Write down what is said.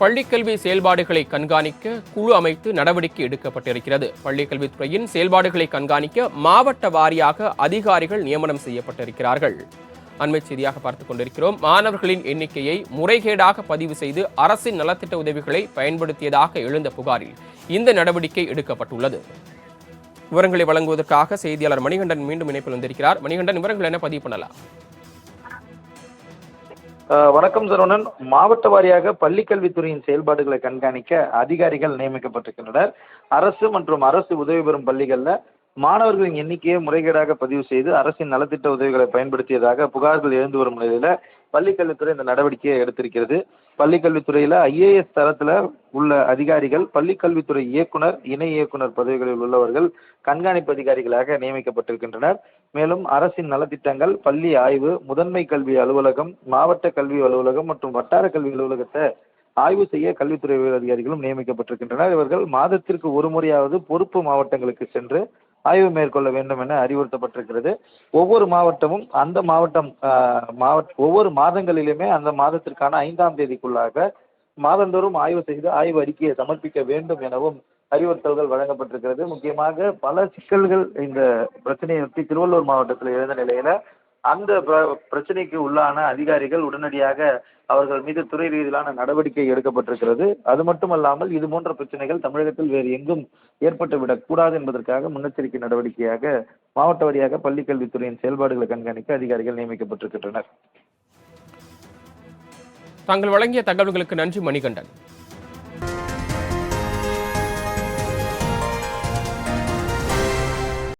பள்ளிக்கல்வி செயல்பாடுகளை கண்காணிக்க குழு அமைத்து நடவடிக்கை எடுக்கப்பட்டிருக்கிறது. பள்ளிக்கல்வித்துறையின் செயல்பாடுகளை கண்காணிக்க மாவட்ட வாரியாக அதிகாரிகள் நியமனம் செய்யப்பட்டிருக்கிறார்கள். அண்மை செய்தியாக பார்த்துக் கொண்டிருக்கிறோம். மாணவர்களின் எண்ணிக்கையை முறைகேடாக பதிவு செய்து அரசின் நலத்திட்ட உதவிகளை பயன்படுத்தியதாக எழுந்த புகாரில் இந்த நடவடிக்கை எடுக்கப்பட்டுள்ளது. விவரங்களை வழங்குவதற்காக செய்தியாளர் மணிகண்டன் மீண்டும் இணைப்பில் வந்திருக்கிறார். மணிகண்டன், விவரங்கள் என்ன பதிவு பண்ணலாம்? வணக்கம் சரவணன். மாவட்ட வாரியாக பள்ளிக்கல்வித்துறையின் செயல்பாடுகளை கண்காணிக்க அதிகாரிகள் நியமிக்கப்பட்டிருக்கின்றனர். அரசு மற்றும் அரசு உதவி பெறும் பள்ளிகளில் மாணவர்களின் எண்ணிக்கையை முறைகேடாக பதிவு செய்து அரசின் நலத்திட்ட உதவிகளை பயன்படுத்தியதாக புகார்கள் எழுந்து வரும் நிலையில பள்ளிக்கல்வித்துறை இந்த நடவடிக்கையை எடுத்திருக்கிறது. பள்ளிக்கல்வித்துறையில IAS தரத்துல உள்ள அதிகாரிகள் பள்ளிக்கல்வித்துறை இயக்குனர், இணை இயக்குனர் பதவிகளில் உள்ளவர்கள் கண்காணிப்பு அதிகாரிகளாக நியமிக்கப்பட்டிருக்கின்றனர். மேலும் அரசின் நலத்திட்டங்கள், பள்ளி ஆய்வு, முதன்மை கல்வி அலுவலகம், மாவட்ட கல்வி அலுவலகம் மற்றும் வட்டார கல்வி அலுவலகத்தை ஆய்வு செய்ய கல்வித்துறை அதிகாரிகளும் நியமிக்கப்பட்டிருக்கின்றனர். இவர்கள் மாதத்திற்கு ஒரு முறையாவது பொறுப்பு மாவட்டங்களுக்கு சென்று ஆய்வு மேற்கொள்ள வேண்டும் என அறிவுறுத்தப்பட்டிருக்கிறது. ஒவ்வொரு மாவட்டமும் அந்த ஒவ்வொரு மாதங்களிலுமே அந்த மாதத்திற்கான 5ஆம் தேதிக்குள்ளாக மாதந்தோறும் ஆய்வு செய்து ஆய்வு அறிக்கையை சமர்ப்பிக்க வேண்டும் எனவும் அறிவுறுத்தல்கள் வழங்கப்பட்டிருக்கிறது. முக்கியமாக பல சிக்கல்கள் இந்த பிரச்சனையை ஒட்டி திருவள்ளூர் மாவட்டத்தில் எழுந்த நிலையில அந்த பிரச்சனைக்கு உள்ளான அதிகாரிகள் உடனடியாக அவர்கள் மீது துறை ரீதியிலான நடவடிக்கை எடுக்கப்பட்டிருக்கிறது. அது மட்டுமல்லாமல் இது போன்ற பிரச்சனைகள் தமிழகத்தில் வேறு எங்கும் ஏற்பட்டுவிடக் கூடாது என்பதற்காக முன்னெச்சரிக்கை நடவடிக்கையாக மாவட்ட வாரியாக பள்ளிக்கல்வித்துறையின் செயல்பாடுகளை கண்காணிக்க அதிகாரிகள் நியமிக்கப்பட்டிருக்கின்றனர். தாங்கள் வழங்கிய தகவல்களுக்கு நன்றி மணிகண்டன்.